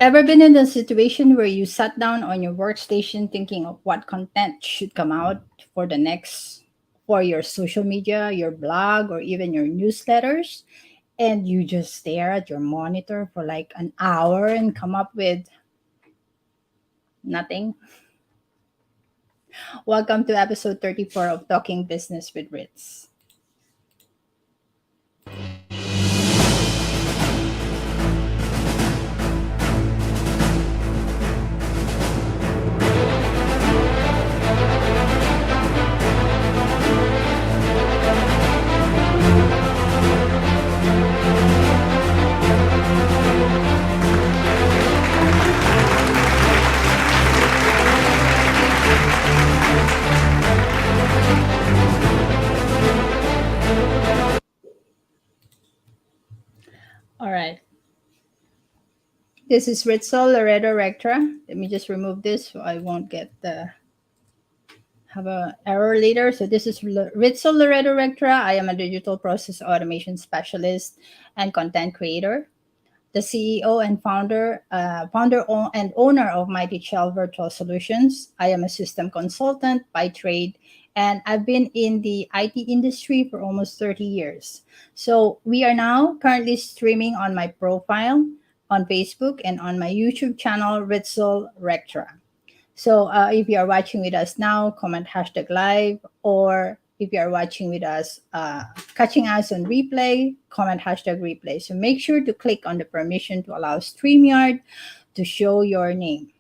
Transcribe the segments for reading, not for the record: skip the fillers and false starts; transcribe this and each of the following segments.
Ever been in a situation where you sat down on your workstation thinking of what content should come out for the next, for your social media, your blog, or even your newsletters, and you just stare at your monitor for like an hour and come up with nothing? Welcome to episode 34 of Talking Business with Ritz. All right. This is Ritzel Loreto Rectra. Let me just remove this so I won't get the have a error later. So this is Ritzel Loreto Rectra. I am a digital process automation specialist and content creator, the CEO and and owner of Mighty Shell Virtual Solutions. I am a system consultant by trade, and I've been in the IT industry for almost 30 years. So we are now currently streaming on my profile on Facebook and on my YouTube channel, Ritzel Rectra. So if you are watching with us now, comment hashtag live, or if you are watching with us, catching us on replay, comment hashtag replay. So make sure to click on the permission to allow StreamYard to show your name.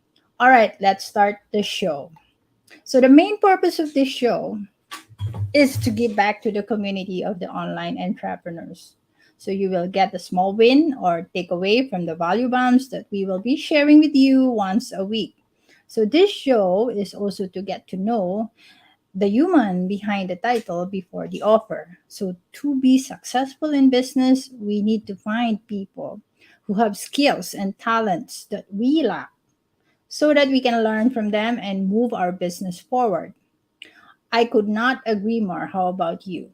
All right, let's start the show. So the main purpose of this show is to give back to the community of the online entrepreneurs. So you will get a small win or takeaway from the value bombs that we will be sharing with you once a week. So this show is also to get to know the human behind the title before the offer. So to be successful in business, we need to find people who have skills and talents that we lack so that we can learn from them and move our business forward. I could not agree more. How about you?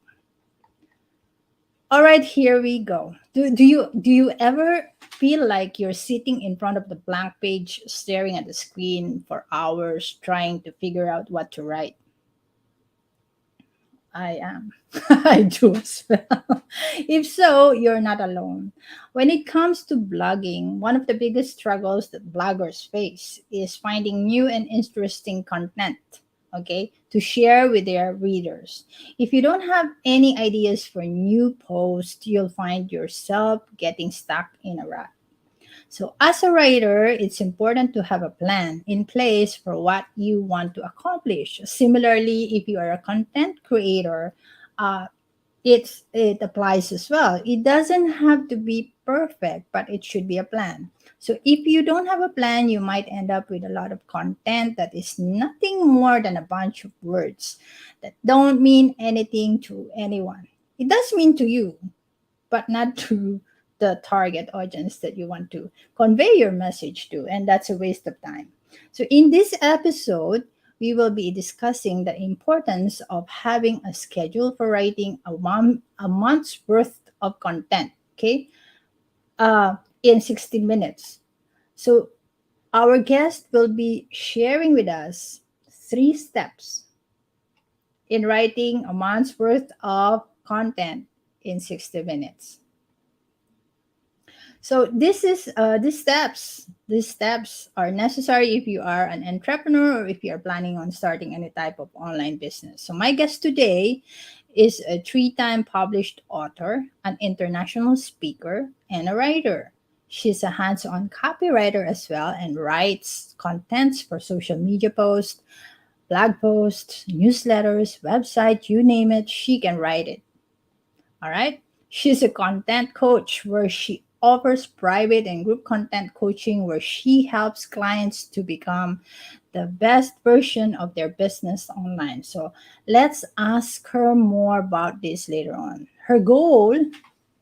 All right, here we go. Do you ever feel like you're sitting in front of the blank page, staring at the screen for hours, trying to figure out what to write? I am. I do as well. If so, you're not alone. When it comes to blogging, one of the biggest struggles that bloggers face is finding new and interesting content, okay, to share with their readers. If you don't have any ideas for new posts, you'll find yourself getting stuck in a rut. So, as a writer, it's important to have a plan in place for what you want to accomplish. Similarly, if you are a content creator, uh, it applies as well. It doesn't have to be perfect, but it should be a plan. So, if you don't have a plan, you might end up with a lot of content that is nothing more than a bunch of words that don't mean anything to anyone. It does mean to you, but not to the target audience that you want to convey your message to. And that's a waste of time. So, in this episode, we will be discussing the importance of having a schedule for writing a month's worth of content, okay, in 60 minutes. So, our guest will be sharing with us 3 steps in writing a month's worth of content in 60 minutes. So this is these steps. These steps are necessary if you are an entrepreneur or if you are planning on starting any type of online business. So my guest today is a three-time published author, an international speaker, and a writer. She's a hands-on copywriter as well and writes contents for social media posts, blog posts, newsletters, website, you name it, she can write it. All right. She's a content coach where she offers private and group content coaching where she helps clients to become the best version of their business online. So let's ask her more about this later on. Her goal,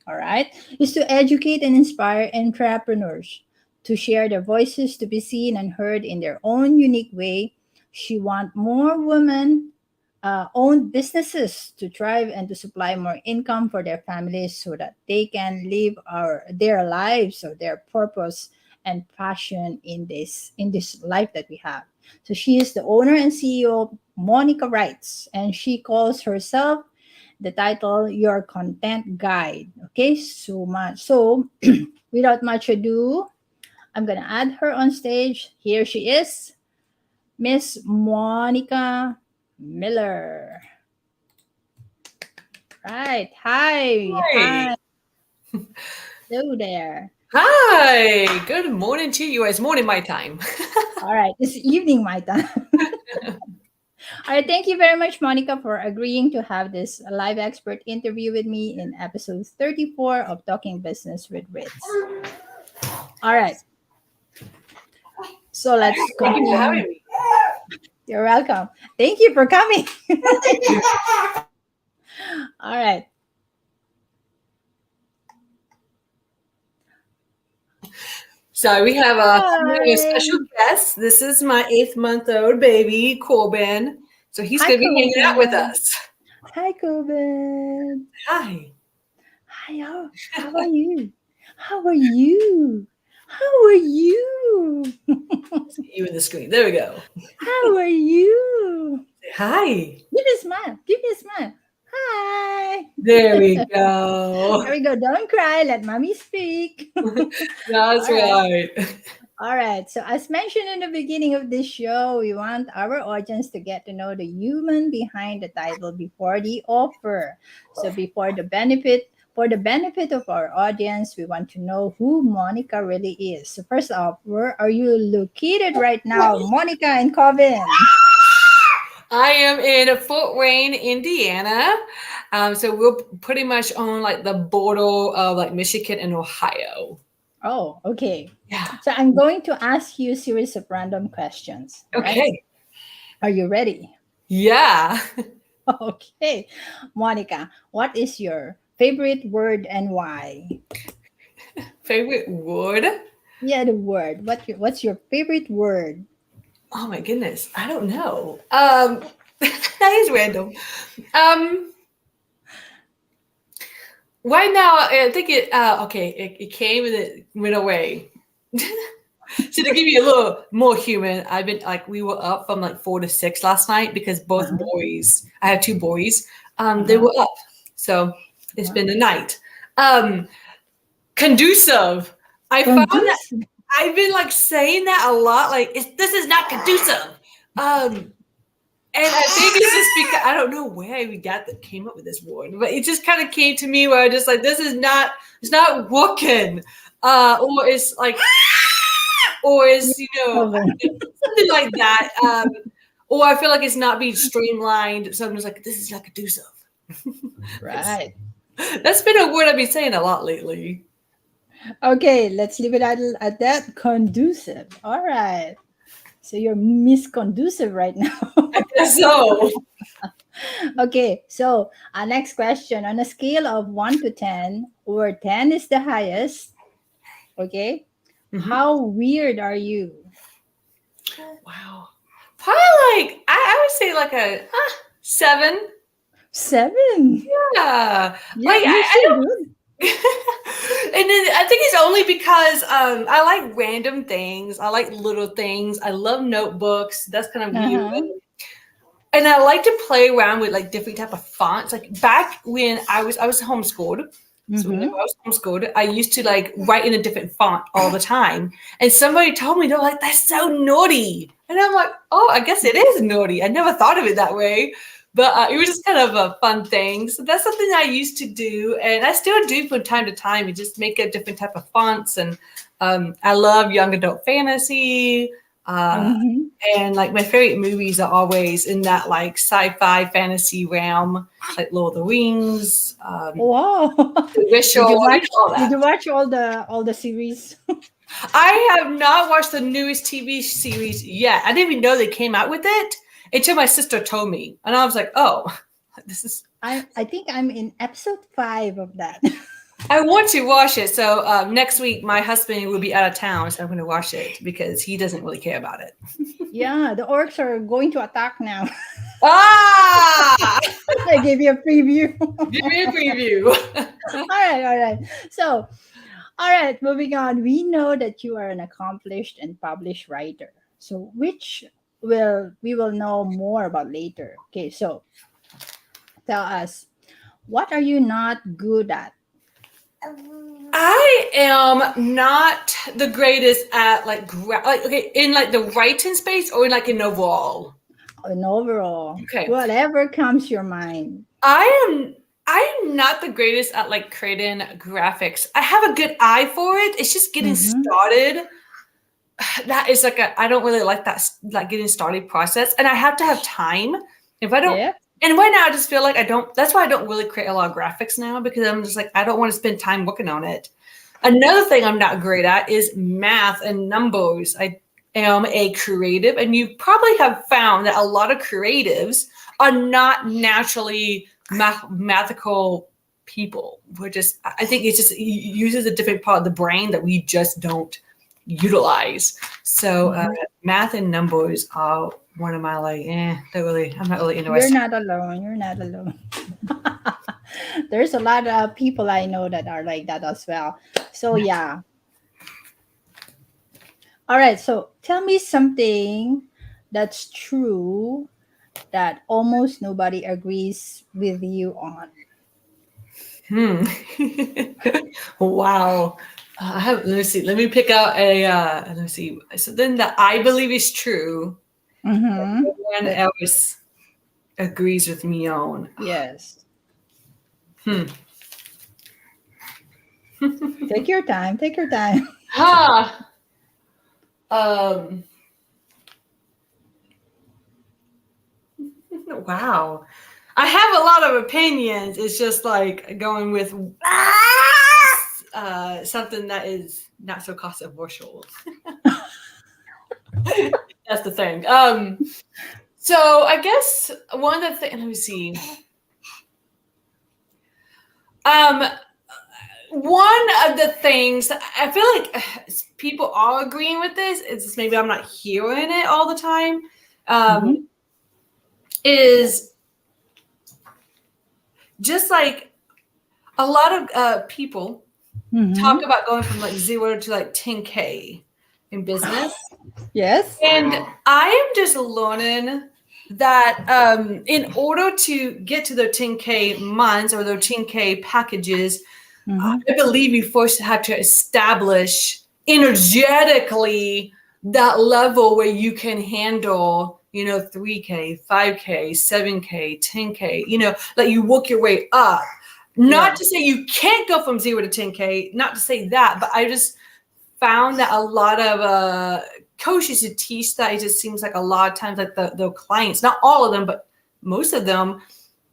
all right, is to educate and inspire entrepreneurs to share their voices to be seen and heard in their own unique way. She wants more women own businesses to thrive and to supply more income for their families so that they can live their lives or their purpose and passion in this life that we have. So she is the owner and CEO of Monica Writes, and she calls herself the title Your Content Guide. Okay, so much. So without much ado, I'm gonna add her on stage. Here she is, Miss Monica Miller. Right. Hi. Hi. Hello there. Hi. Good morning to you. It's morning my time. All right. It's evening my time. All right. Thank you very much, Monica, for agreeing to have this live expert interview with me in episode 34 of Talking Business with Ritz. All right. So let's continue. Thank you for having me. You're welcome. Thank you for coming. All right. So we have a special guest. This is my 8-month-old baby, Corbin. So he's going to be hanging out with us. Hi, Corbin. Hi. Hi, how are you? How are you? How are you? See you in the screen. There we go. How are you? Hi. Give me a smile. Give me a smile. Hi. There we go. There we go. Don't cry. Let mommy speak. That's right. All right. So as mentioned in the beginning of this show, we want our audience to get to know the human behind the title before the offer. So for the benefit of our audience, we want to know who Monica really is. So first off, where are you located right now, Monica and Corbin? I am in Fort Wayne, Indiana. So we're pretty much on like the border of like Michigan and Ohio. Oh, okay. Yeah. So I'm going to ask you a series of random questions. Okay. Right? Are you ready? Yeah. Okay. Monica, what is your favorite word and why? Favorite word? Yeah, the word. What's your favorite word? Oh my goodness, I don't know. That is random. Right now, I think it came and it went away. So to give you a little more human, I've been we were up from like 4 to 6 last night because both boys, I have 2 boys, they were up. So it's been a night. Conducive. I found that I've been like saying that a lot. Like this is not conducive. And I think it's just because I don't know where we came up with this word, but it just kind of came to me where I just like it's not working. Or it's like or it's something like that. Or I feel like it's not being streamlined. So I'm just like, this is not conducive. Right. That's been a word I've been saying a lot lately. Okay, let's leave it at that. Conducive. All right. So you're misconducive right now. I guess so. Okay, so our next question. On a scale of 1 to 10, where 10 is the highest, okay, how weird are you? Wow. Probably I would say like a 7. 7? Yeah. Yeah, like I don't. good. And then I think it's only because I like random things. I like little things. I love notebooks. That's kind of weird. And I like to play around with like different type of fonts. Like back when I was homeschooled. So whenever I was homeschooled, I used to like write in a different font all the time. And somebody told me, they're like, that's so naughty. And I'm like, oh, I guess it is naughty. I never thought of it that way. But it was just kind of a fun thing. So that's something I used to do. And I still do from time to time. You just make a different type of fonts. And I love young adult fantasy. And like my favorite movies are always in that like sci-fi fantasy realm, like Lord of the Rings. Wow. Did you watch all the series? I have not watched the newest TV series yet. I didn't even know they came out with it until my sister told me. And I was like, oh, this is... I think I'm in episode 5 of that. I want to watch it. So next week, my husband will be out of town, so I'm going to watch it because he doesn't really care about it. Yeah, the orcs are going to attack now. Ah! I gave you a preview. Give me a preview. All right. So, All right, moving on. We know that you are an accomplished and published writer. So which will we will know more about later. Okay, so tell us, what are you not good at? I am not the greatest at like okay, in like the writing space or in like an overall. An overall. Okay. Whatever comes your mind. I am not the greatest at like creating graphics. I have a good eye for it. It's just getting started. That is like I don't really like that like getting started process, and I have to have time. If I don't, and right now I just feel like I don't. That's why I don't really create a lot of graphics now, because I'm just like I don't want to spend time working on it. Another thing I'm not great at is math and numbers. I am a creative, and you probably have found that a lot of creatives are not naturally mathematical people. We're just, I think it just uses a different part of the brain that we just don't utilize. So math and numbers are one of my like, I'm not really interested. You're not alone. You're not alone. There's a lot of people I know that are like that as well. So yeah. All right. So tell me something that's true that almost nobody agrees with you on. Wow. Let me see. Let me pick out a. Let me see. So then that I believe is true. No one else agrees with me on. Yes. Take your time. Take your time. Wow. I have a lot of opinions. It's just like going with something that is not so controversial. That's the thing. So I guess one of the things, let me see. One of the things that I feel like people are agreeing with this, it's just maybe I'm not hearing it all the time, is just like a lot of people talk about going from like 0 to like 10K in business. Yes. And I am just learning that in order to get to the 10K months or the 10K packages, I believe you first have to establish energetically that level where you can handle, 3K, 5K, 7K, 10K, like you work your way up. Not to say you can't go from 0 to 10K, not to say that, but I just found that a lot of coaches who teach that, it just seems like a lot of times like the clients, not all of them, but most of them,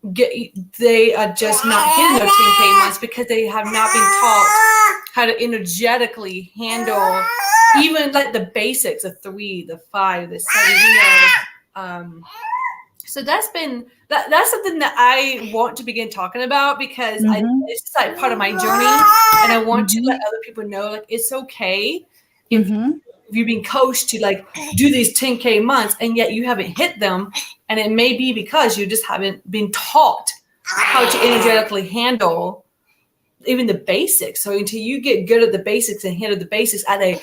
they are just not hitting their 10K months because they have not been taught how to energetically handle even like the basics, the 3, the 5, the 7, so that's something that I want to begin talking about because it's just like part of my journey, and I want to let other people know like it's okay if you've been coached to like do these 10K months and yet you haven't hit them, and it may be because you just haven't been taught how to energetically handle even the basics. So until you get good at the basics and handle the basics at an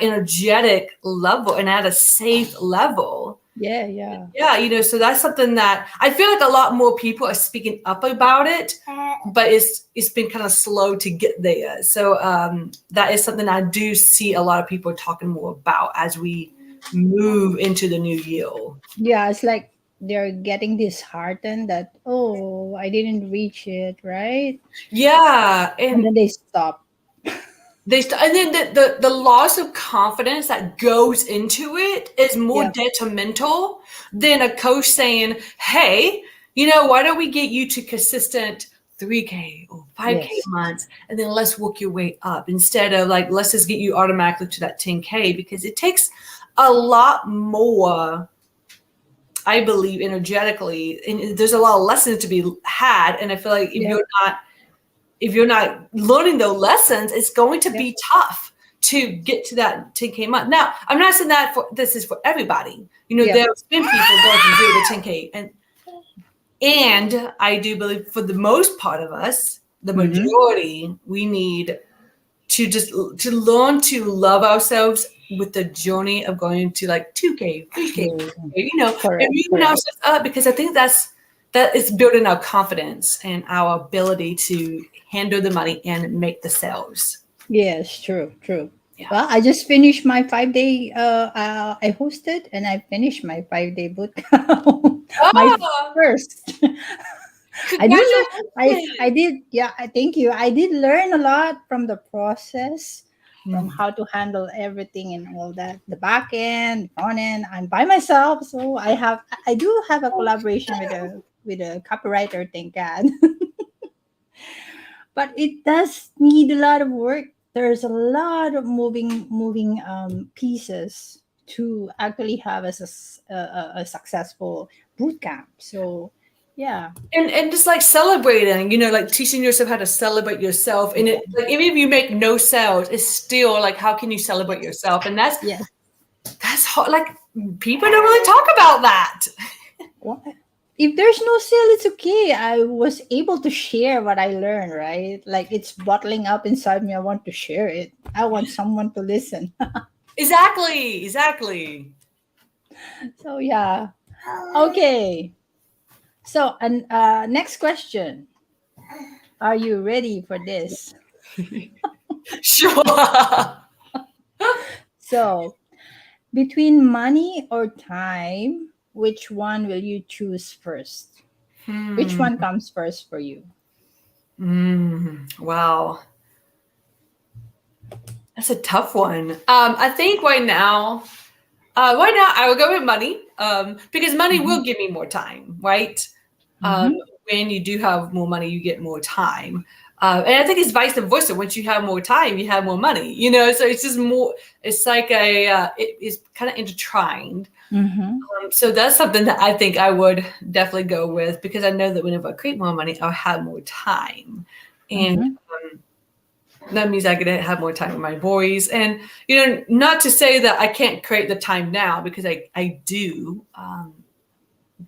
energetic level and at a safe level. Yeah. So that's something that I feel like a lot more people are speaking up about it, but it's been kind of slow to get there. So that is something I do see a lot of people talking more about as we move into the new year. Yeah, it's like they're getting disheartened that, oh, I didn't reach it, right? Yeah. And then they stop. And then the loss of confidence that goes into it is more detrimental than a coach saying, hey, why don't we get you to consistent 3K or 5K months, and then let's work your way up instead of like, let's just get you automatically to that 10K, because it takes a lot more, I believe, energetically. And there's a lot of lessons to be had. And I feel like if you're not learning those lessons, it's going to be tough to get to that 10K month. Now, I'm not saying that this is for everybody. There's been people going from 0 to 10K. And I do believe for the most part of us, the majority, we need to learn to love ourselves with the journey of going to like 2K, 3K, and moving ourselves up, because I think that is building our confidence and our ability to handle the money and make the sales. Yes, true. Yeah. Well, I just finished my 5-day. I hosted and I finished my 5-day boot camp. My first. I did. Yeah, thank you. I did learn a lot from the process, from how to handle everything and all that. The back end, front end. I'm by myself, so I do have a collaboration with a copywriter. Thank God. But it does need a lot of work. There's a lot of moving pieces to actually have a successful boot camp. So yeah, and just like celebrating, like teaching yourself how to celebrate yourself, and like even if you make no sales, it's still like, how can you celebrate yourself? And that's hard. Like, people don't really talk about that. What? If there's no sale, it's okay. I was able to share what I learned, right? Like, it's bottling up inside me. I want to share it. I want someone to listen. Exactly. So yeah. Okay. So, and next question. Are you ready for this? Sure. So, between money or time, which one will you choose first? Which one comes first for you? Wow. That's a tough one. I think right now I will go with money, because money will give me more time, right? When you do have more money, you get more time. And I think it's vice versa. Once you have more time, you have more money, so it's just more, it's like it's kind of intertwined. So that's something that I think I would definitely go with, because I know that whenever I create more money, I'll have more time. And that means I get to have more time with my boys. And, not to say that I can't create the time now, because I do.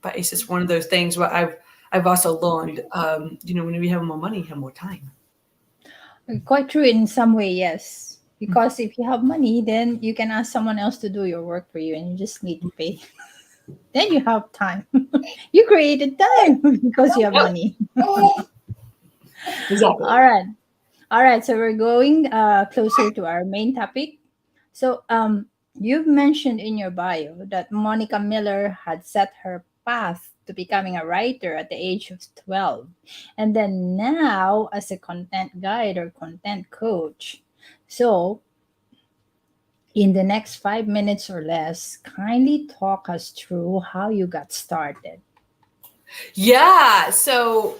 But it's just one of those things where I've also learned, whenever you have more money, you have more time. Quite true in some way, yes. Because if you have money, then you can ask someone else to do your work for you, and you just need to pay. Then you have time. You created time because you have money. Exactly. All right. So we're going closer to our main topic. So you've mentioned in your bio that Monica Miller had set her path to becoming a writer at the age of 12, and then now as a content guide or content coach. So in the next 5 minutes or less, kindly talk us through how you got started. Yeah. So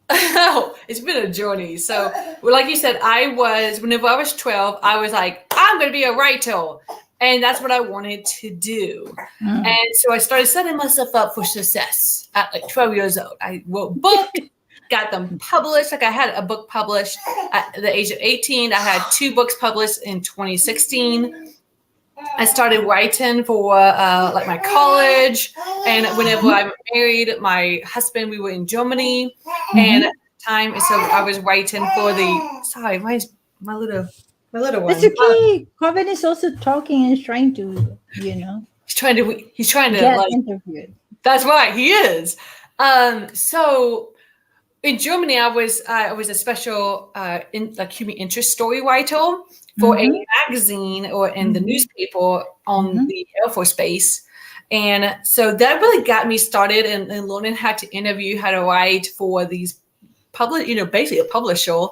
it's been a journey. So like you said, whenever I was 12, I was like, I'm going to be a writer. And that's what I wanted to do. And so I started setting myself up for success at like 12 years old. I wrote books, got them published. Like, I had a book published at the age of 18. I had 2 books published in 2016. I started writing for like my college. And whenever I married my husband, we were in Germany. And at the time, so I was writing for sorry, why is my little one? That's okay. Corbin is also talking and trying to, He's trying to get like interviewed. That's right, he is. So in Germany, I was a special human interest story writer for a magazine or in the newspaper on the Air Force Base. And so that really got me started in learning how to interview, how to write for these basically a publisher.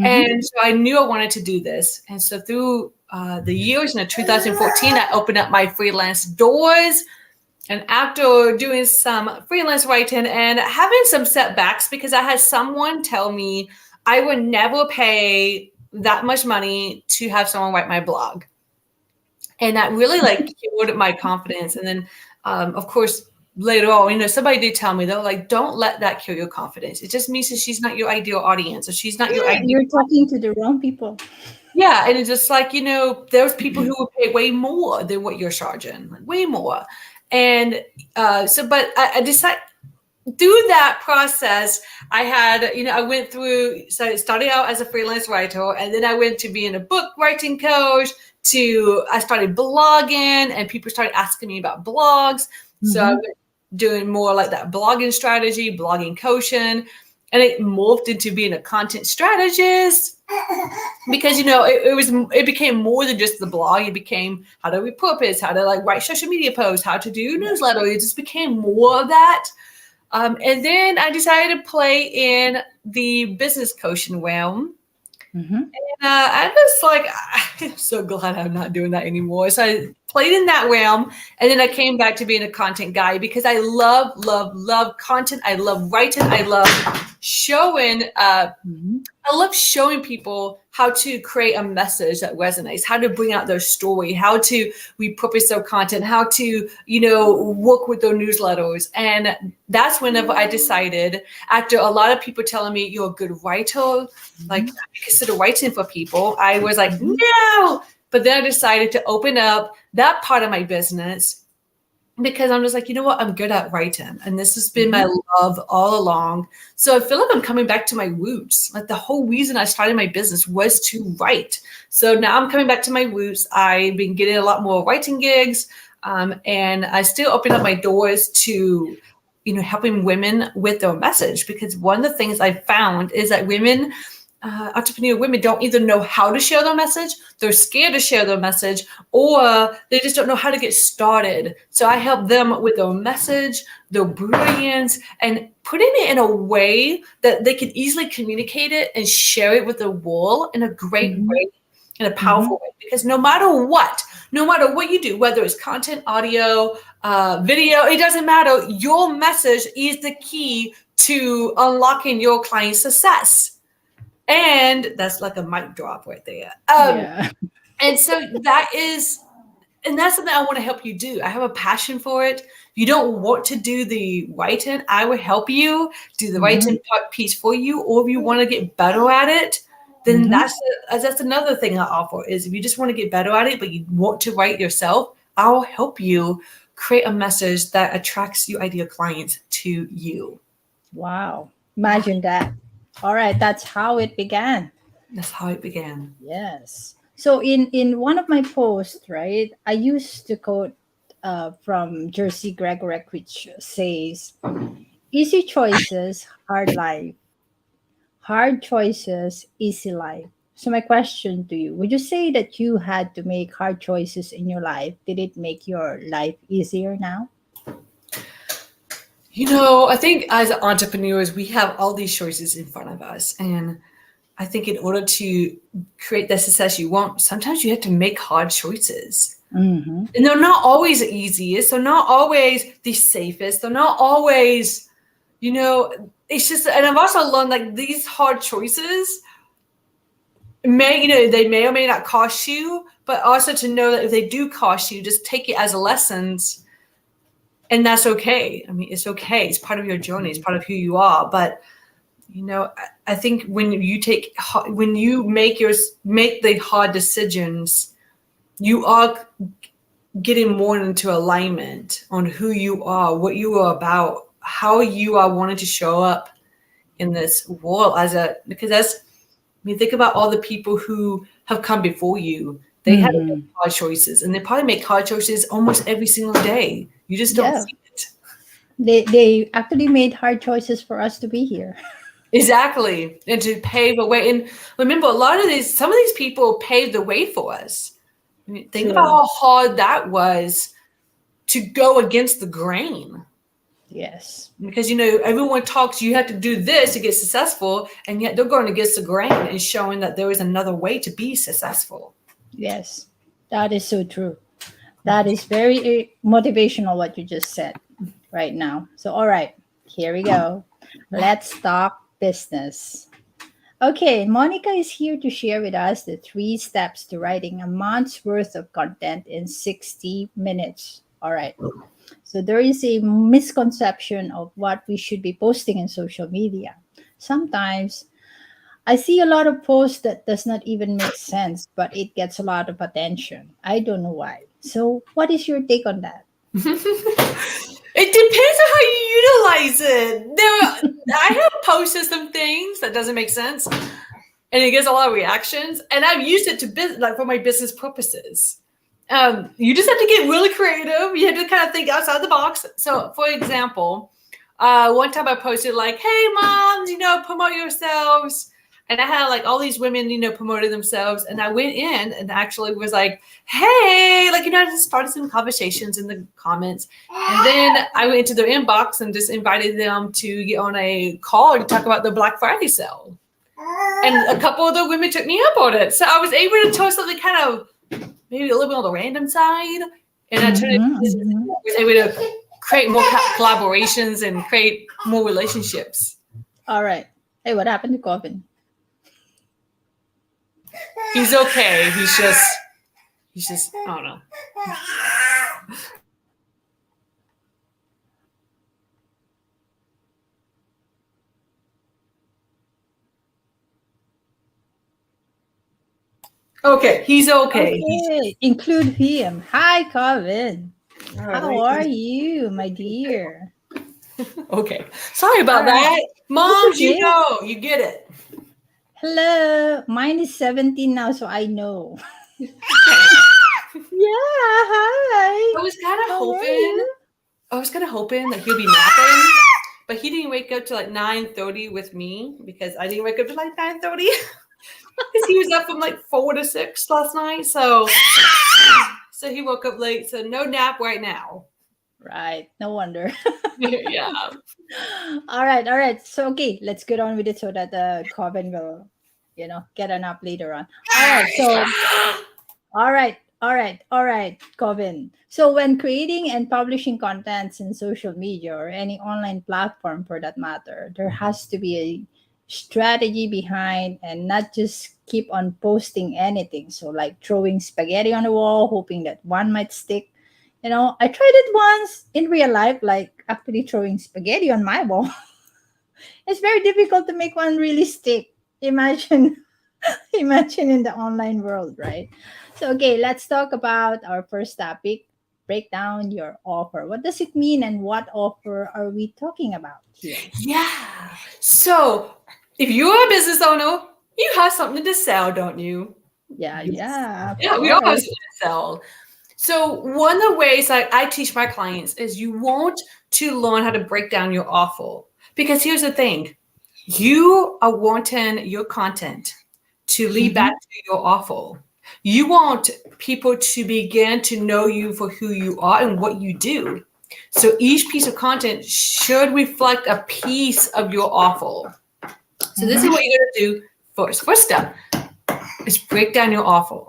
And so I knew I wanted to do this. And so through the years, in 2014, I opened up my freelance doors. And after doing some freelance writing and having some setbacks, because I had someone tell me I would never pay that much money to have someone write my blog. And that really killed my confidence. And then, of course, later on, somebody did tell me, they're like, don't let that kill your confidence. It just means that she's not your ideal audience, or she's not your ideal. You're talking to the wrong people. Yeah. And it's just like, there's people who will pay way more than what you're charging, way more. And but I decided, through that process, I had, I went through, so I started out as a freelance writer, and then I went to being a book writing coach, I started blogging, and people started asking me about blogs. So I went doing more like that blogging strategy, blogging coaching, and it morphed into being a content strategist because, it became more than just the blog. It became how to repurpose, how to like write social media posts, how to do newsletter. It just became more of that. And then I decided to play in the business coaching realm. And I was like, I'm so glad I'm not doing that anymore. So I played in that realm. And then I came back to being a content guy because I love content. I love writing. I love showing. I love showing people how to create a message that resonates, how to bring out their story, how to repurpose their content, how to, work with their newsletters. And that's whenever I decided, after a lot of people telling me you're a good writer, like I consider writing for people, I was like, no. But then I decided to open up that part of my business because I'm just like, you know what? I'm good at writing. And this has been my love all along. So I feel like I'm coming back to my roots. Like the whole reason I started my business was to write. So now I'm coming back to my roots. I've been getting a lot more writing gigs. And I still open up my doors to, helping women with their message. Because one of the things I found is that entrepreneur women don't either know how to share their message, they're scared to share their message, or they just don't know how to get started. So I help them with their message, their brilliance, and putting it in a way that they can easily communicate it and share it with the world in a great way, in a powerful way. Because no matter what you do, whether it's content, audio, video, it doesn't matter. Your message is the key to unlocking your client's success. And that's like a mic drop right there. And so that's something I want to help you do. I have a passion for it. You don't want to do the writing, I will help you do the writing piece for you. Or if you want to get better at it, then that's another thing I offer is if you just want to get better at it, but you want to write yourself, I'll help you create a message that attracts your ideal clients to you. Wow. Imagine that. All right. That's how it began. That's how it began. Yes. So in one of my posts, right, I used to quote from Jerzy Gregorek, which says, easy choices, hard life. Hard choices, easy life. So my question to you, would you say that you had to make hard choices in your life? Did it make your life easier now? I think as entrepreneurs, we have all these choices in front of us. And I think in order to create the success you want, sometimes you have to make hard choices. And they're not always the easiest. They're not always the safest. They're not always, it's just, and I've also learned like these hard choices they may or may not cost you, but also to know that if they do cost you, just take it as a and that's okay. I mean, it's okay. It's part of your journey. It's part of who you are. But, I think when you make the hard decisions, you are getting more into alignment on who you are, what you are about, how you are wanting to show up in this world think about all the people who have come before you. They had to make hard choices, and they probably make hard choices almost every single day. You just don't see it. They actually made hard choices for us to be here. Exactly. And to pave a way. And remember, some of these people paved the way for us. I mean, think about how hard that was to go against the grain. Yes. Because, everyone talks, you have to do this to get successful. And yet they're going against the grain and showing that there is another way to be successful. Yes, that is so true. That is very motivational what you just said right now. So, all right, here we go. Let's talk business. Okay, Monica is here to share with us the 3 steps to writing a month's worth of content in 60 minutes. All right. So there is a misconception of what we should be posting in social media. Sometimes I see a lot of posts that does not even make sense, but it gets a lot of attention. I don't know why. So what is your take on that? It depends on how you utilize it. I have posted some things that doesn't make sense, and it gets a lot of reactions. And I've used it to for my business purposes. You just have to get really creative. You have to kind of think outside the box. So, for example, one time I posted like, "Hey, moms, promote yourselves." And I had like all these women, promoting themselves. And I went in and actually was like, "Hey," I just started some conversations in the comments. And then I went into their inbox and just invited them to get on a call to talk about the Black Friday sale. And a couple of the women took me up on it. So I was able to tell something kind of maybe a little bit on the random side. And I was able to create more collaborations and create more relationships. All right. Hey, what happened to Corbin? He's okay. He's just, I don't know. Okay, he's okay. Include him. Hi, Corbin. Right. How are you, my dear? Okay. Sorry about that. Moms, you get it. Hello. Mine is 17 now, so I know. Yeah, hi. I was kind of hoping that he'll be napping, but he didn't wake up till like 9:30 with me because I didn't wake up till like 9:30 because he was up from like 4 to 6 last night. So he woke up late. So no nap right now. Right. No wonder. Yeah. All right. So, okay, let's get on with it so that Corbin will, get a nap later on. All right. So, all right, Corbin. So, when creating and publishing contents in social media or any online platform for that matter, there has to be a strategy behind and not just keep on posting anything. So, like throwing spaghetti on the wall, hoping that one might stick. I tried it once in real life, like actually throwing spaghetti on my wall. It's very difficult to make one really stick. Imagine in the online world, right? So, okay, let's talk about our first topic. Break down your offer. What does it mean and what offer are we talking about here? Yeah. So, if you're a business owner, you have something to sell, don't you? Yeah. We all have something to sell. So one of the ways I teach my clients is you want to learn how to break down your offer. Because here's the thing. You are wanting your content to lead back to your offer. You want people to begin to know you for who you are and what you do. So each piece of content should reflect a piece of your offer. So this is what you're going to do first. First step is break down your offer.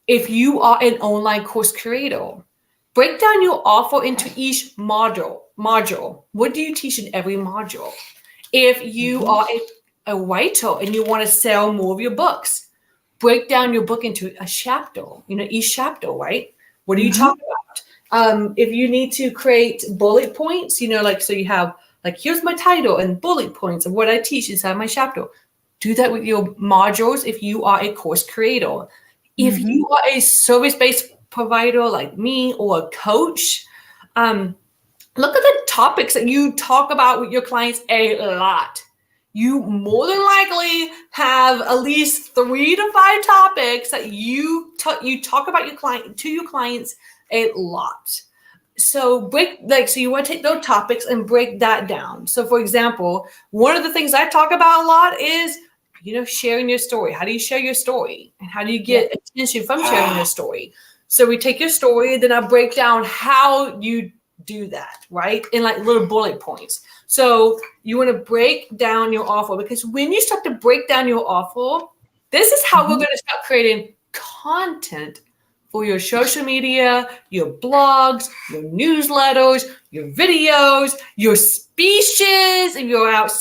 If you are an online course creator, break down your offer into each module. What do you teach in every module? If you are a writer and you want to sell more of your books, break down your book into a chapter, each chapter, right? What do you talk about? If you need to create bullet points, so you have here's my title and bullet points of what I teach inside my chapter. Do that with your modules if you are a course creator. If you are a service-based provider like me or a coach, look at the topics that you talk about with your clients a lot. You more than likely have at least 3 to 5 topics that you talk about your clients a lot. So you want to take those topics and break that down. So for example, one of the things I talk about a lot is sharing your story. How do you share your story? And how do you get attention from sharing your story? So we take your story, and then I break down how you do that, right? In little bullet points. So you want to break down your offer, because when you start to break down your offer, this is how we're going to start creating content for your social media, your blogs, your newsletters, your videos, your speeches, and you're out,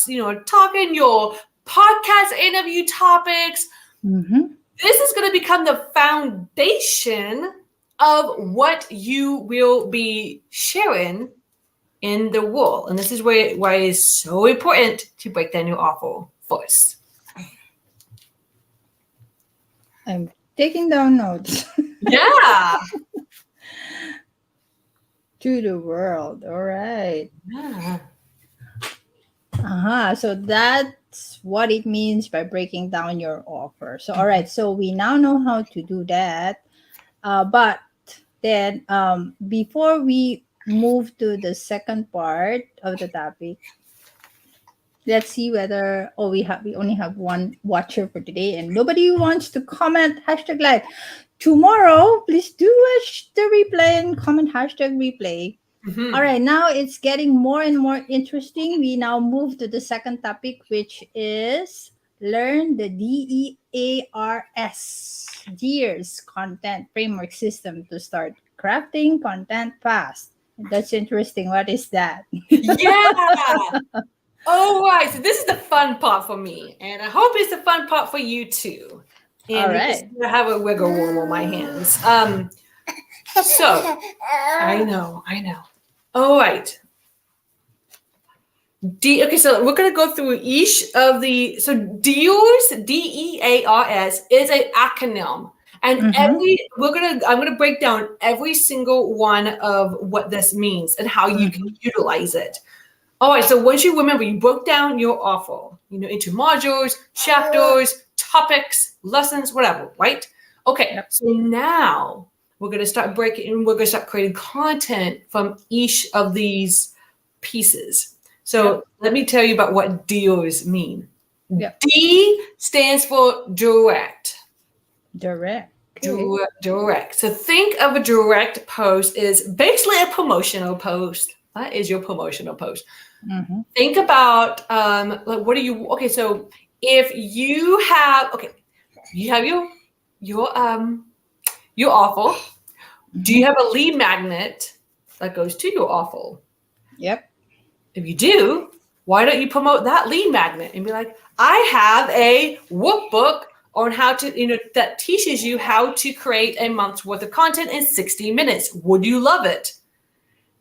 talking your podcast interview topics. This is going to become the foundation of what you will be sharing in the world. And this is why it is so important to break down your offer first. I'm taking down notes. Yeah. To the world. All right. Yeah. So that's what it means by breaking down your offer. So, all right. So we now know how to do that. But then before we move to the second part of the topic, let's see whether we only have one watcher for today and nobody wants to comment hashtag live. Tomorrow, please do watch the replay and comment hashtag replay. Mhm. All right, now it's getting more and more interesting. We now move to the second topic, which is learn the 𝐸𝐴𝑟𝑠 content framework system to start crafting content fast. That's interesting. What is that? Yeah. All right. So this is the fun part for me, and I hope it's the fun part for you too. And All right. I have a wiggle worm on my hands. So I know. All right. Okay, so we're gonna go through each of the. So 𝐸𝐴𝑟𝑠, 𝐸𝐴𝑟𝑠 is an acronym, and I'm gonna break down every single one of what this means and how you can utilize it. All right, so once you remember, you broke down your offer, into modules, chapters, topics, lessons, whatever, right? Okay, Yep. so now we're going to start breaking and we're going to start creating content from each of these pieces. So let me tell you about what 𝐸𝐴𝑟𝑠 mean. Yep. D stands for direct. Direct. Okay. Direct. So think of a direct post as basically a promotional post. That is your promotional post. Mm-hmm. Think about like what do you okay, so if you have you have your offer. Do you have a lead magnet that goes to your offer? Yep. If you do, why don't you promote that lead magnet and be like, I have a workbook on how to, that teaches you how to create a month's worth of content in 60 minutes. Would you love it?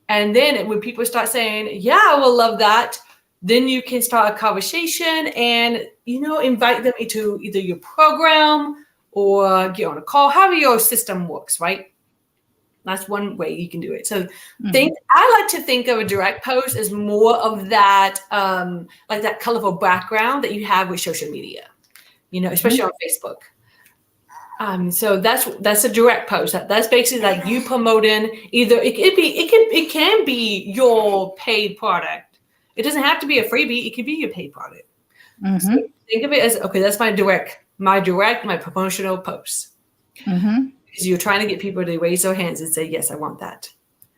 And then when people start saying, yeah, I will love that, then you can start a conversation and, invite them into either your program or get on a call, however your system works, right? That's one way you can do it. So I like to think of a direct post as more of that, like that colorful background that you have with social media, especially on Facebook. So that's a direct post. That's basically like you promoting either it can be your paid product. It doesn't have to be a freebie. It could be your paid product. So think of it as that's my promotional post. Because you're trying to get people to raise their hands and say, yes, I want that.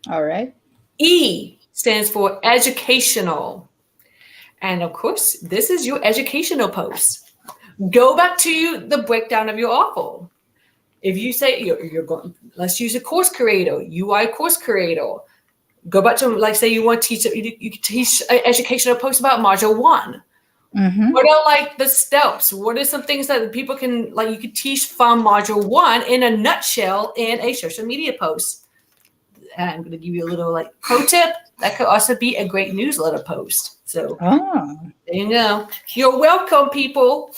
All right. E stands for educational. And of course, this is your educational post. Go back to the breakdown of your offer. If you say you're going, let's use a course creator, UI course creator. Go back to say you want to teach, you can teach an educational post about module 1. What are the steps? What are some things that people can you could teach from module 1 in a nutshell in a social media post? And I'm going to give you a little pro tip. That could also be a great newsletter post. So there you go. You're welcome, people.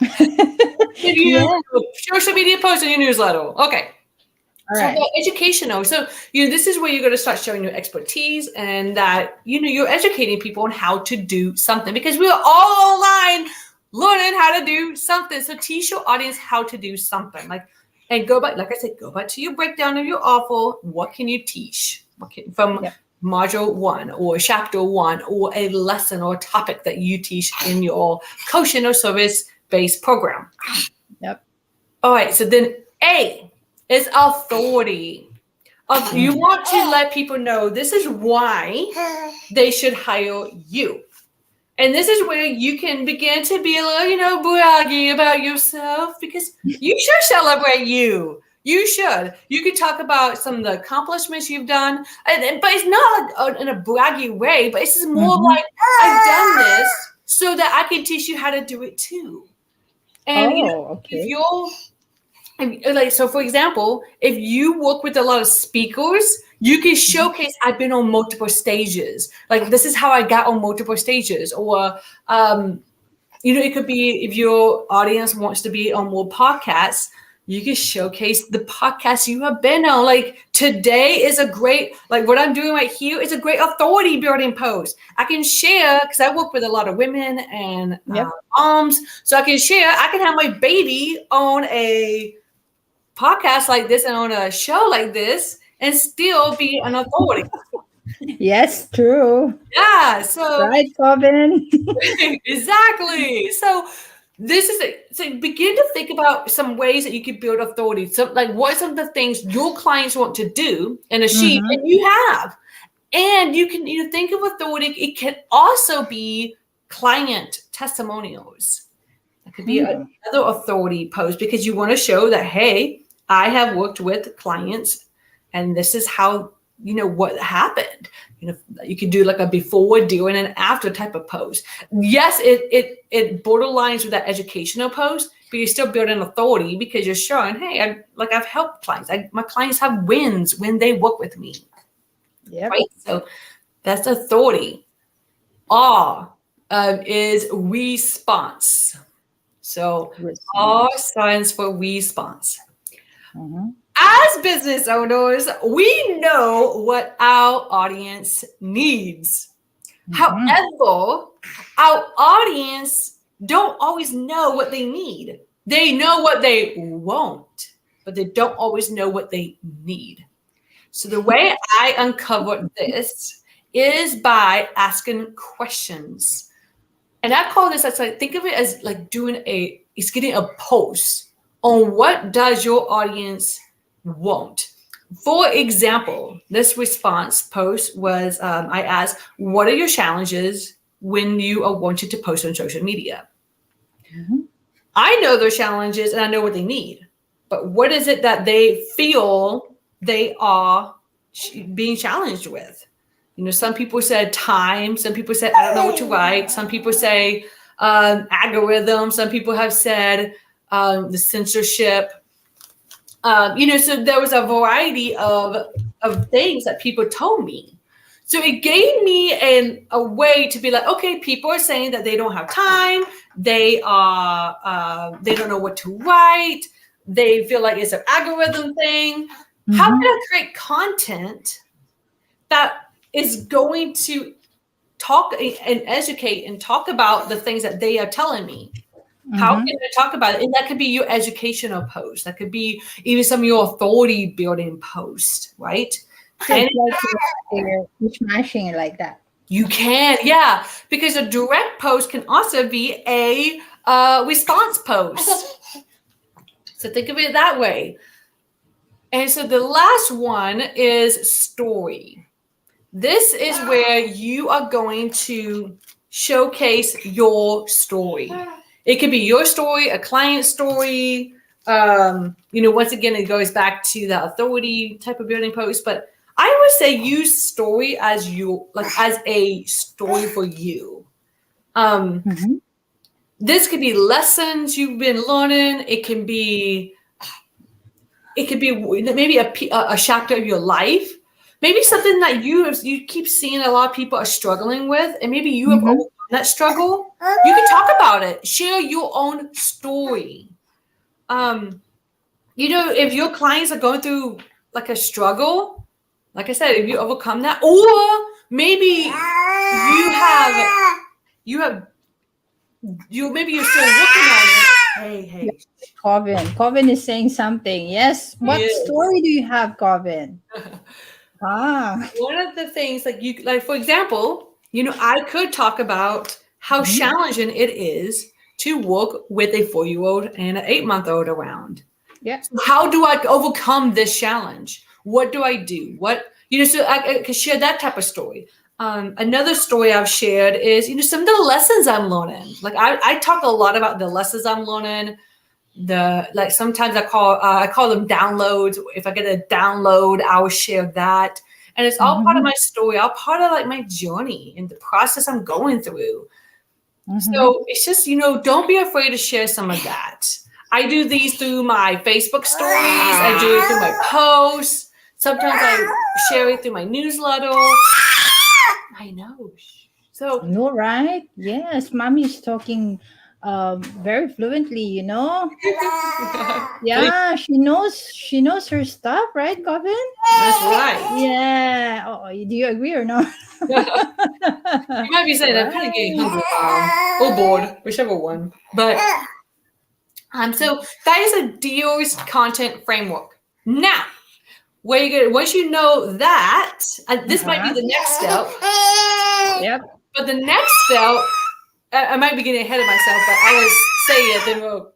If you social media post in your newsletter. Okay. All right. So educational. So this is where you're going to start showing your expertise and that you're educating people on how to do something because we're all online learning how to do something. So teach your audience how to do something. And go back, like I said, go back to your breakdown of your offer. What can you teach? From module 1 or chapter 1 or a lesson or topic that you teach in your coaching or service-based program. Yep. All right. So then A is authority. You want to let people know this is why they should hire you. And this is where you can begin to be a little, braggy about yourself because you should celebrate you. You should. You could talk about some of the accomplishments you've done, but it's not in a braggy way, but it's just more like I've done this so that I can teach you how to do it too. And if you're so for example, if you work with a lot of speakers, you can showcase I've been on multiple stages. This is how I got on multiple stages. Or it could be if your audience wants to be on more podcasts, You can showcase the podcast you have been on. Like today is a great, like what I'm doing right here is a great authority building post. I can share because I work with a lot of women and moms. So I can share, I can have my baby on a podcast like this and on a show like this and still be an authority. Yes, true. Yeah. So right, Corbin. exactly. So this is it. So begin to think about some ways that you can build authority. So like what are some of the things your clients want to do and achieve and you have? And you can think of authority. It can also be client testimonials. That could be another authority post because you want to show that, hey, I have worked with clients and this is how, what happened. You could do like a before, during, and after type of post. Yes, it borderlines with that educational post, but you're still building authority because you're showing, hey, I've helped clients. My clients have wins when they work with me. Yeah. Right. So that's authority. R is response. So R stands for response. As business owners, we know what our audience needs. However, our audience don't always know what they need. They know what they want, but they don't always know what they need. So the way I uncovered this is by asking questions. And I call this, think of it as like it's getting a pulse on what does your audience want. For example, this response post was, I asked, what are your challenges when you are wanting to post on social media? I know their challenges and I know what they need, but what is it that they feel they are being challenged with? Some people said time. Some people said, I don't know what to write. Some people say algorithm. Some people have said the censorship. So there was a variety of things that people told me. So it gave me a way to be like, okay, people are saying that they don't have time. They don't know what to write. They feel like it's an algorithm thing. How can I create content that is going to talk and educate and talk about the things that they are telling me? How can I talk about it? And that could be your educational post. That could be even some of your authority building post, right? So and like mashing it like that. You can, yeah, because a direct post can also be a response post. So think of it that way. And so the last one is story. This is where you are going to showcase your story. It could be your story, a client story. Once again, it goes back to the authority type of building post. But I would say use story as a story for you. This could be lessons you've been learning. It can be maybe a chapter of your life. Maybe something that you keep seeing a lot of people are struggling with, and maybe you have overcome that struggle. You can talk about it. Share your own story. If your clients are going through like a struggle, like I said, if you overcome that, or maybe maybe you're still working on it. Hey. Corbin is saying something. Yes. What story do you have, Corbin? One of the things for example, I could talk about how challenging it is to work with a 4-year-old and an 8-month-old around. Yeah. So how do I overcome this challenge? What do I do? So I could share that type of story. Another story I've shared is, some of the lessons I'm learning. Like I talk a lot about the lessons I'm learning. Sometimes I call them downloads. If I get a download, I will share that. And it's all part of my story, all part of my journey and the process I'm going through. So it's just, don't be afraid to share some of that. I do these through my Facebook stories. I do it through my posts. Sometimes I share it through my newsletter. I know. So no, right? Yes, mommy is talking very fluently, you know. Yeah, she knows her stuff, right, Coven? That's right. Yeah. Oh, do you agree or not? You might be saying I'm kind of getting hungry or bored, whichever one. But so that is a Deal's content framework. Now, where you go, once you know that, this might be the next step. Yep. But the next step, I might be getting ahead of myself, but I will say it, then we'll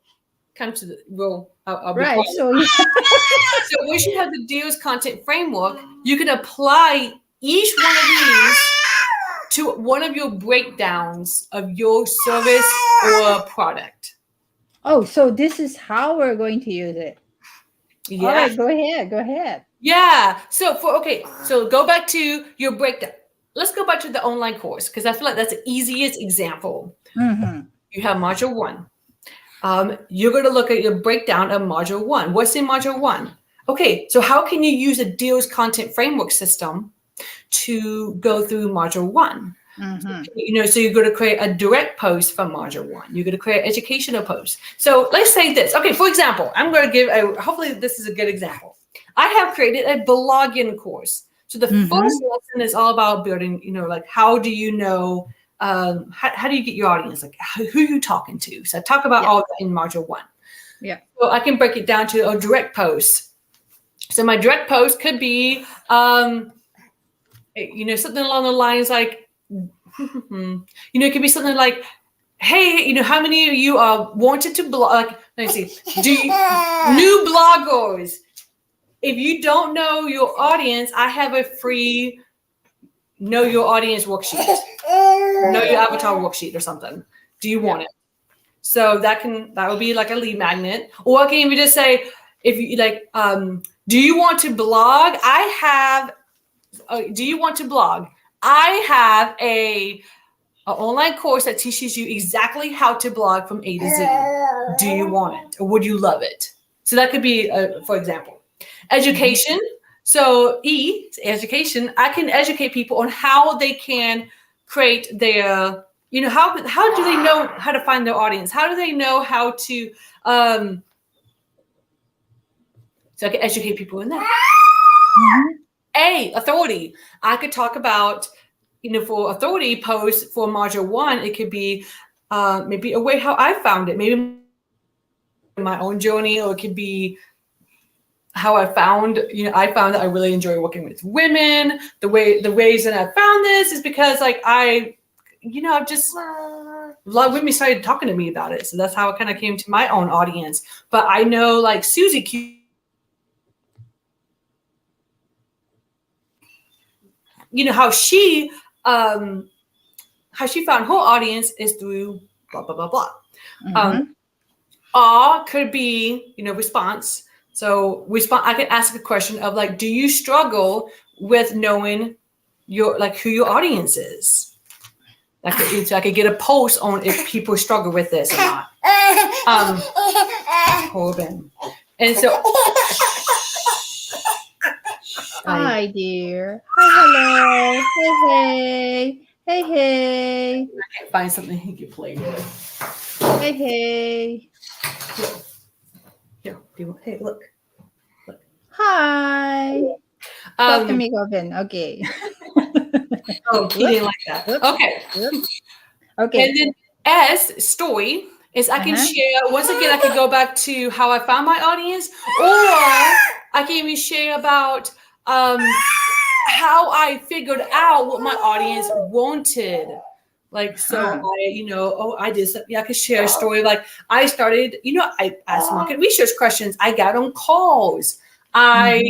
come to the I'll be Right. quiet. So yeah. So once you have the Deal's content framework, you can apply each one of these to one of your breakdowns of your service or product. Oh, so this is how we're going to use it. Yeah. All right, go ahead. Go ahead. Yeah. So so go back to your breakdown. Let's go back to the online course because I feel like that's the easiest example. Mm-hmm. You have module 1. You're going to look at your breakdown of module 1. What's in module 1? Okay, so how can you use a Deal's content framework system to go through module 1? Mm-hmm. So you're going to create a direct post from module 1. You're going to create an educational post. So let's say this. Okay, for example, I'm going to give hopefully this is a good example. I have created a blogging course. So the first lesson is all about building, like how do you know, how do you get your audience? Like who are you talking to? So I talk about all that in module 1. Yeah. So I can break it down to a direct post. So my direct post could be, something along the lines like, it could be something like, hey, how many of you wanted to blog? Like, let me see. New bloggers. If you don't know your audience, I have a free know your audience worksheet. Know your avatar worksheet or something. Do you want it? So that would be like a lead magnet. Or I can even just say, if you like, do you want to blog? Do you want to blog? I have an online course that teaches you exactly how to blog from A to Z. Do you want it? Or would you love it? So that could be, for example, education. So E, education. I can educate people on how they can create their, how do they know how to find their audience? How do they know how to, so I can educate people in that. A, authority. I could talk about, for authority posts for module 1, it could be maybe a way how I found it, maybe my own journey, or it could be how I found that I really enjoy working with women. The ways that I found this is because like I've just a lot of women started talking to me about it. So that's how it kind of came to my own audience. But I know like Susie Q, how she found her audience is through blah, blah, blah, blah. R could be, response. So I can ask a question of like, do you struggle with knowing who your audience is? So I could get a post on if people struggle with this or not. Corbin. And so hi dear. Hi, hello. Hey. I can't find something he can play with. Hey. Yeah. Hey, look. Hi. Talk to me, Corbin. Okay. Oh, he didn't like that. Okay. Okay. And then S, story, is I can share, once again, I can go back to how I found my audience, or I can even share about how I figured out what my audience wanted. Like, so I did something. I could share a story. Like I started, I asked market research questions. I got on calls. I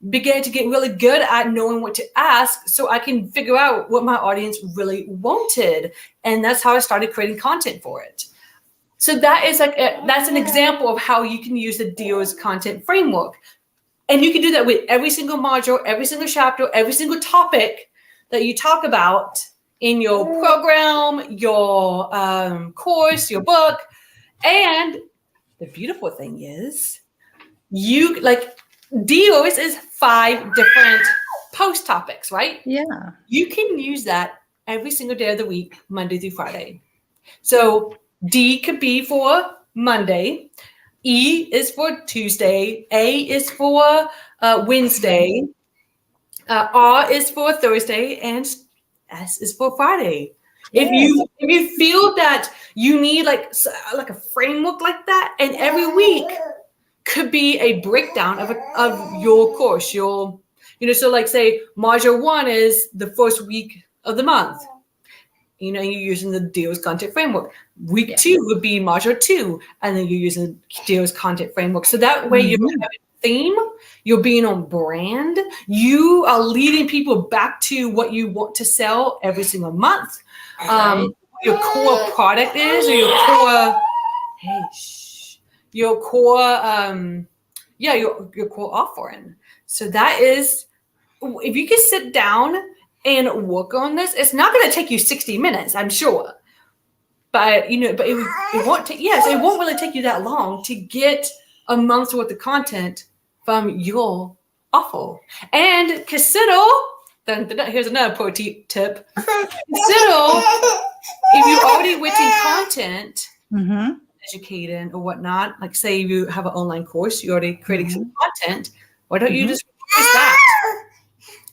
began to get really good at knowing what to ask so I can figure out what my audience really wanted. And that's how I started creating content for it. So that's an example of how you can use the Deal's content framework. And you can do that with every single module, every single chapter, every single topic that you talk about in your program, your course, your book. And the beautiful thing is Deal's is 5 different post topics, right? Yeah. You can use that every single day of the week, Monday through Friday. So D could be for Monday. E is for Tuesday. A is for Wednesday. R is for Thursday, and S is for Friday. Yes. If you feel that you need like a framework like that, and every week could be a breakdown of your course, so like say module 1 is the first week of the month. You're using the 𝐷𝐪's content framework. Week 2 would be module 2, and then you're using 𝐷𝐪's content framework. So that way you're having a theme, you're being on brand, you are leading people back to what you want to sell every single month. Your core product is, or your core offering. So that is, if you can sit down and work on this, it's not going to take you 60 minutes, I'm sure. But it won't take. Yes, it won't really take you that long to get a month's worth of content from your offer. And consider. Here's another pro tip. Consider if you're already writing content, educating or whatnot. Like say you have an online course, you're already creating some content. Why don't you just use that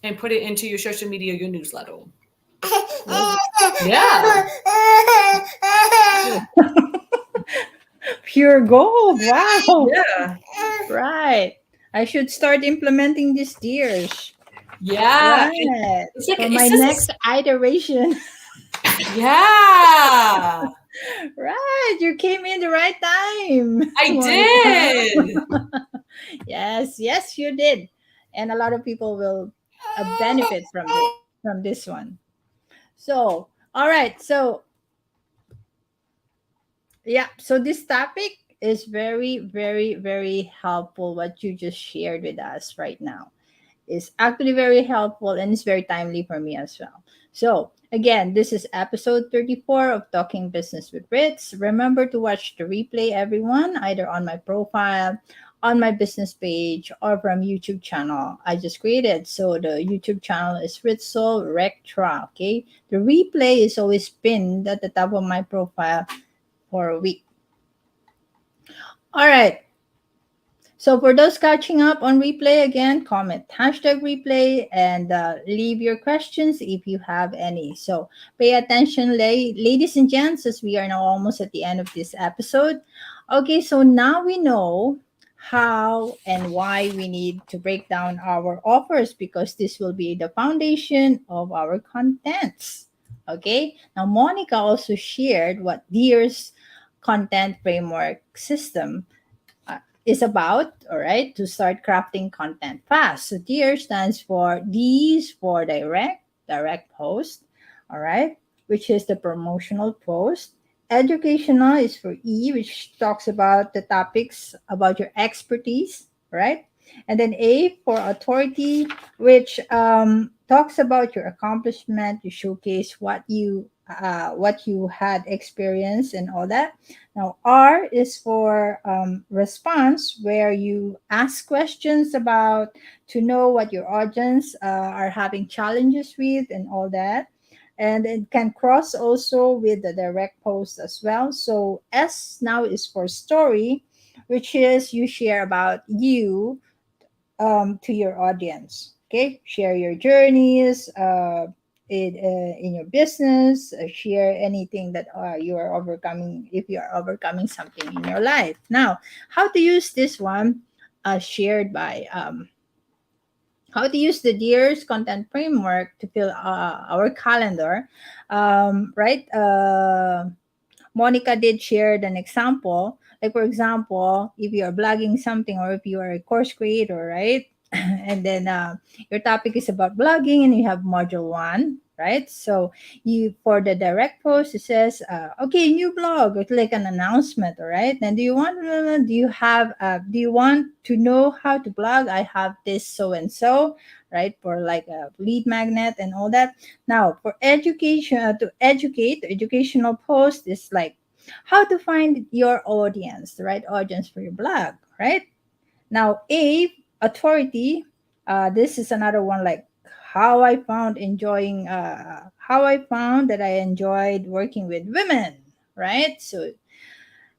and put it into your social media, your newsletter? Yeah. Pure gold. Wow. Yeah. Right. I should start implementing these 𝐷𝐪's. Yeah. Right. For my next iteration. Yeah. Right. You came in the right time. I did. Yes, you did. And a lot of people will benefit from this one. So, all right. So, yeah. So this topic is very, very, very helpful. What you just shared with us right now is actually very helpful, and it's very timely for me as well. So, again, this is episode 34 of Talking Business with Ritz. Remember to watch the replay, everyone, either on my profile, on my business page, or from YouTube channel I just created. So the YouTube channel is 𝗪𝐫𝐢𝐭e. Okay, the replay is always pinned at the top of my profile for a week. All right. So for those catching up on replay, again, comment #replay and leave your questions if you have any. So pay attention, ladies and gents, as we are now almost at the end of this episode. Okay, so now we know how and why we need to break down our offers, because this will be the foundation of our contents. Okay, now Monica also shared what 𝐷𝐪's content framework system is about, all right, to start crafting content fast. So 𝐷𝐪 stands for D's for direct post, all right, which is the promotional post. Educational is for E, which talks about the topics about your expertise, right? And then A for authority, which talks about your accomplishment. You showcase what you had experienced and all that. Now R is for response, where you ask questions about to know what your audience are having challenges with and all that. And it can cross also with the direct post as well. So S now is for story, which is you share about you to your audience. Okay, share your journeys in your business. Share anything that you are overcoming, if you are overcoming something in your life. Now, how to use this one? Shared by how to use the 𝐷𝐪's content framework to fill our calendar, right? Monica did share an example. Like, for example, if you are blogging something, or if you are a course creator, right? And then your topic is about blogging, and you have module 1, right? So you, for the direct post, it says, okay, new blog. It's like an announcement, all right? And do you want to know how to blog? I have this so and so, right? For like a lead magnet and all that. Now, for education, to educate, the educational post is like how to find your audience, the right audience for your blog, right? Now, A, authority, this is another one, like how I found that I enjoyed working with women, right? So,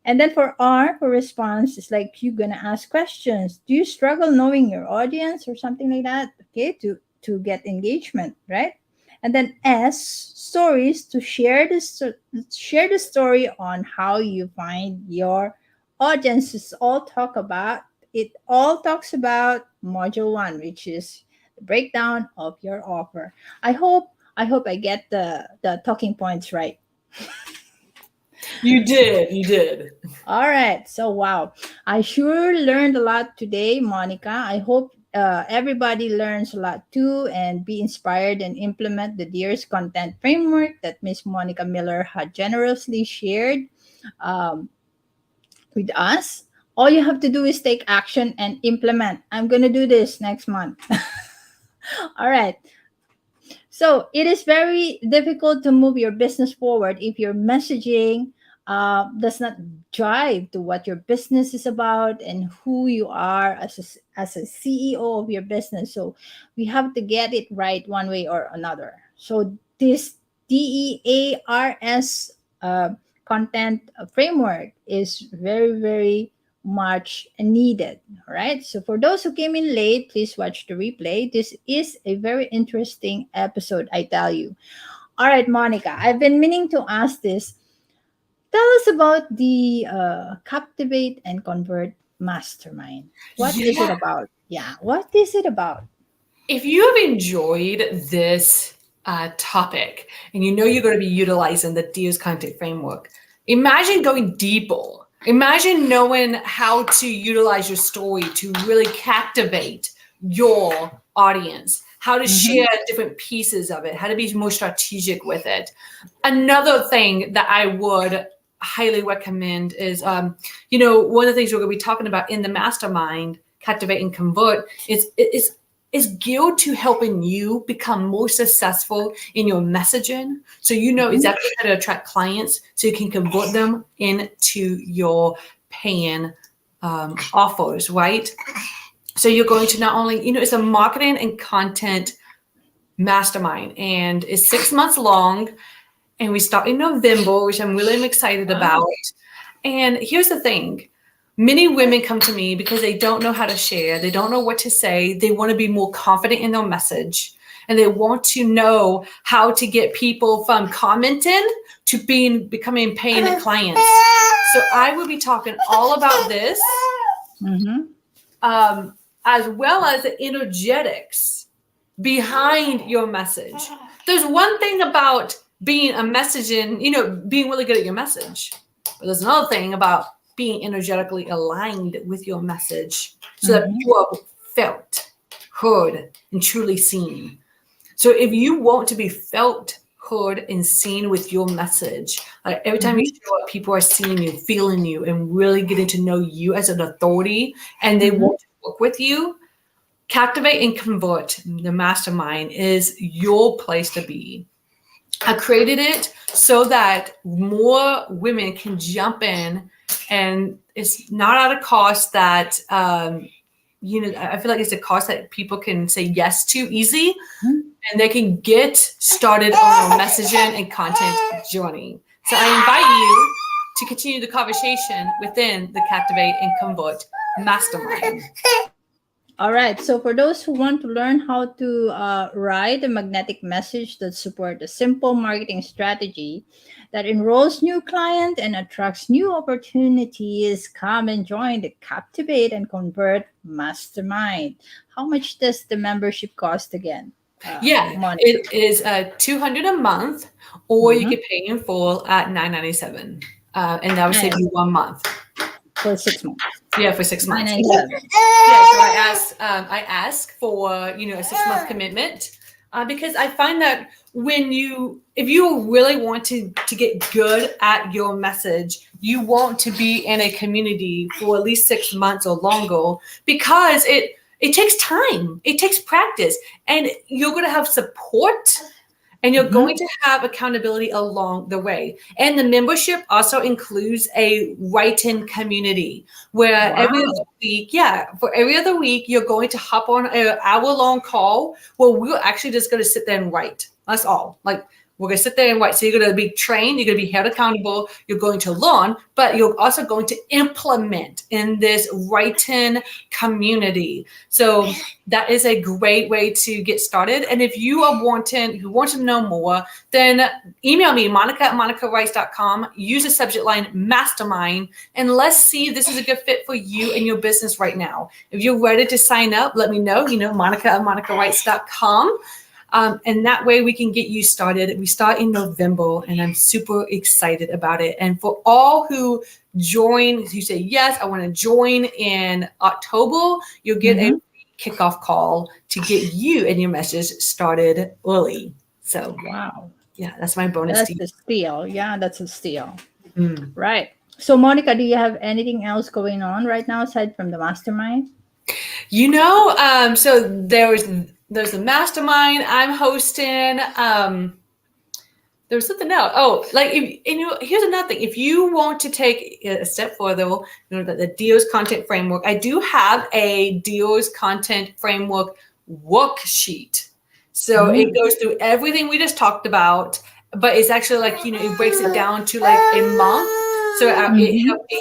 and then for R, for response, it's like you're gonna ask questions. Do you struggle knowing your audience or something like that? Okay, to get engagement, right? And then S, stories, to share the story on how you find your audience. It all talks about module 1, which is the breakdown of your offer. I hope I get the talking points right. You did. All right. So, wow. I sure learned a lot today, Monica. I hope everybody learns a lot too and be inspired and implement the Deer's content framework that Miss Monica Miller had generously shared um, with us. All you have to do is take action and implement. I'm going to do this next month. All right. So it is very difficult to move your business forward if your messaging does not drive to what your business is about and who you are as a CEO of your business. So we have to get it right one way or another. So this DEARS content framework is very, very much needed. All right. So for those who came in late, please watch the replay. This is a very interesting episode, I tell you. All right, Monica, I've been meaning to ask this. Tell us about the Captivate and Convert Mastermind. What is it about? Yeah, what is it about? If you have enjoyed this topic and you know you're going to be utilizing the Deer's content framework, imagine going deeper. Imagine knowing how to utilize your story to really captivate your audience, how to share different pieces of it, how to be more strategic with it. Another thing that I would highly recommend is, one of the things we're going to be talking about in the mastermind, Captivate and Convert, is geared to helping you become more successful in your messaging. So you know exactly how to attract clients so you can convert them into your paying offers, right? So you're going to not only, it's a marketing and content mastermind, and it's 6 months long, and we start in November, which I'm really excited about. And here's the thing. Many women come to me because they don't know how to share. They don't know what to say. They want to be more confident in their message. And they want to know how to get people from commenting to becoming paying clients. So I will be talking all about this, as well as the energetics behind your message. There's one thing about being a messaging, being really good at your message. But there's another thing about being energetically aligned with your message so that you are felt, heard, and truly seen. So if you want to be felt, heard, and seen with your message, like every time you show up, people are seeing you, feeling you, and really getting to know you as an authority, and they want to work with you, Captivate and Convert, the mastermind, is your place to be. I created it so that more women can jump in, and it's not at a cost that, I feel like it's a cost that people can say yes to easy, and they can get started on a messaging and content journey. So I invite you to continue the conversation within the Captivate and Convert mastermind. All right. So for those who want to learn how to write a magnetic message that supports a simple marketing strategy that enrolls new clients and attracts new opportunities, come and join the Captivate and Convert Mastermind. How much does the membership cost again? Monica? It is $200 a month, or you can pay in full at $997, and that would save you 1 month. For 6 months. Yeah, for 6 months. Yeah, so I ask for a 6-month commitment because I find that if you really want to get good at your message, you want to be in a community for at least 6 months or longer, because it takes time, it takes practice, and you're going to have support. And you're going to have accountability along the way. And the membership also includes a write-in community where every other week, you're going to hop on an hour-long call where we're actually just going to sit there and write. That's all. Like, We're going to sit there and write. So you're going to be trained, you're going to be held accountable, you're going to learn, but you're also going to implement in this writing community. So that is a great way to get started. And if you want to know more, then email me, Monica@monicawrites.com. Use the subject line mastermind, and let's see if this is a good fit for you and your business right now. If you're ready to sign up, let me know, Monica@monicawrites.com. And that way we can get you started. We start in November, and I'm super excited about it. And for all who join, who say, yes, I want to join in October, you'll get a kickoff call to get you and your message started early. So, wow. Yeah, that's my bonus. That's a steal. Yeah, that's a steal. Right. So, Monica, do you have anything else going on right now aside from the mastermind? So there's the mastermind I'm hosting. There's something else. Oh, here's another thing. If you want to take a step further, the 𝐷IO's content framework, I do have a 𝐷IO's content framework worksheet. So it goes through everything we just talked about, but it's actually it breaks it down to a month. So it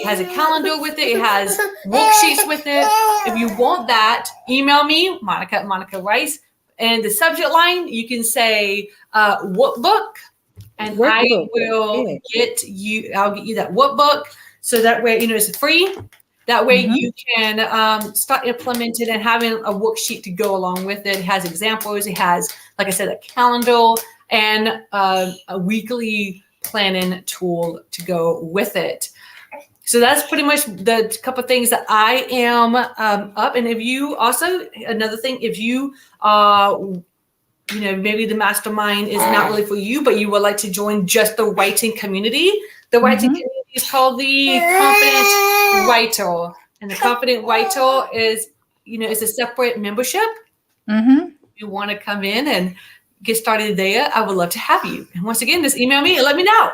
has a calendar with it. It has worksheets with it. If you want that, email me, Monica@monicawrites. And the subject line, you can say workbook. And I will get you, I'll get you that workbook. So that way, it's free. That way you can start implementing and having a worksheet to go along with it. It has examples. It has, like I said, a calendar and a weekly planning tool to go with it. So that's pretty much the couple of things that I am up. And if you also, another thing, if you maybe the mastermind is not really for you, but you would like to join just the writing community. The writing community is called the Confident Writer. And the Confident Writer is, it's a separate membership. If you want to come in and get started there, I would love to have you. And once again, just email me and let me know.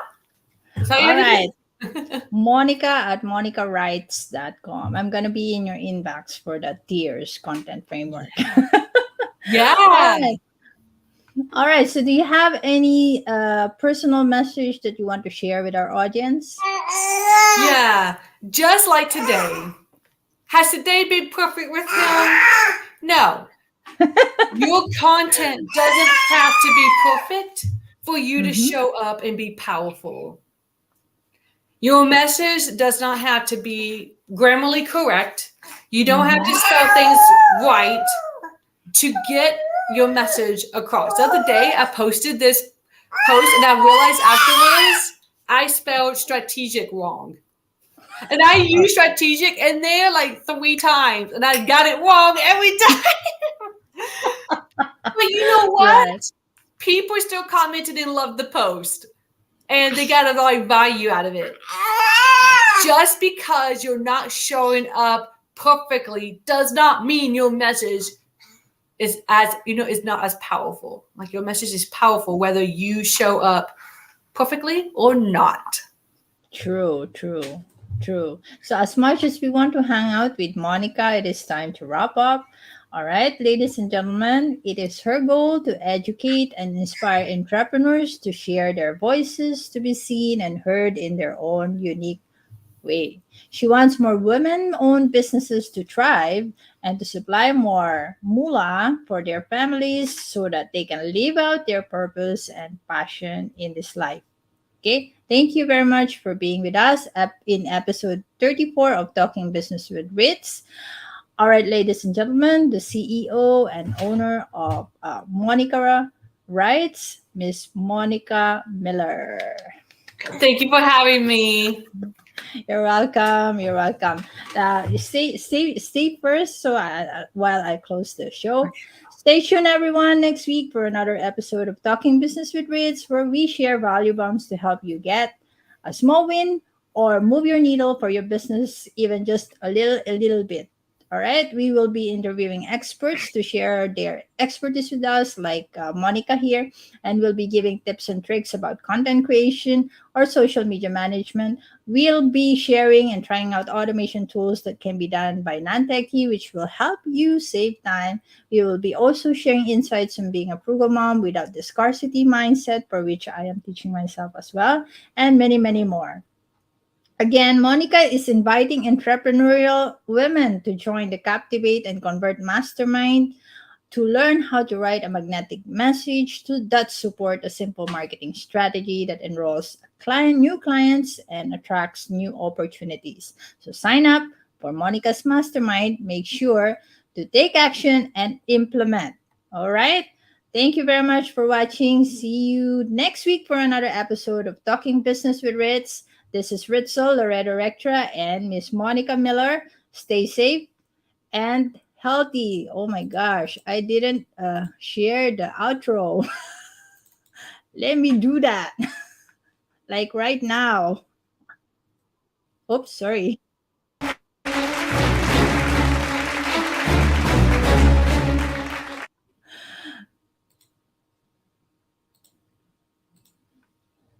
All right. Monica@monicawrites.com. I'm going to be in your inbox for the 𝐷IO's content framework. Yeah. All right. So do you have any personal message that you want to share with our audience? Yeah. Just like today. Has today been perfect with him? No. Your content doesn't have to be perfect for you to show up and be powerful. Your message does not have to be grammarly correct. You don't have to spell things right to get your message across. The other day, I posted this post, and I realized afterwards I spelled strategic wrong. And I used strategic in there 3 times, and I got it wrong every time. But you know what? Right. People still commented and loved the post, and they got a value out of it. Just because you're not showing up perfectly does not mean your message is is not as powerful. Your message is powerful whether you show up perfectly or not. True. So as much as we want to hang out with Monica, it is time to wrap up. All right, ladies and gentlemen, it is her goal to educate and inspire entrepreneurs to share their voices, to be seen and heard in their own unique way. She wants more women-owned businesses to thrive and to supply more moolah for their families so that they can live out their purpose and passion in this life. Okay, thank you very much for being with us in episode 34 of Talking Business with Ritz. All right, ladies and gentlemen, the CEO and owner of Monica Writes, Miss Monica Miller. Thank you for having me. You're welcome. Stay first. So while I close the show, stay tuned, everyone, next week for another episode of Talking Business with Ritz, where we share value bombs to help you get a small win or move your needle for your business, even just a little bit. All right, we will be interviewing experts to share their expertise with us, like Monica here, and we'll be giving tips and tricks about content creation or social media management. We'll be sharing and trying out automation tools that can be done by non-techie, which will help you save time. We will be also sharing insights on being a frugal mom without the scarcity mindset, for which I am teaching myself as well, and many, many more. Again, Monica is inviting entrepreneurial women to join the Captivate and Convert Mastermind to learn how to write a magnetic message that support a simple marketing strategy that enrolls new clients and attracts new opportunities. So sign up for Monica's Mastermind. Make sure to take action and implement. All right. Thank you very much for watching. See you next week for another episode of Talking Business with Ritz. This is 𝗪𝐴 Loreto Rectra and Miss Monica Miller. Stay safe and healthy. Oh my gosh, I didn't share the outro. Let me do that. Like right now. Oops, sorry.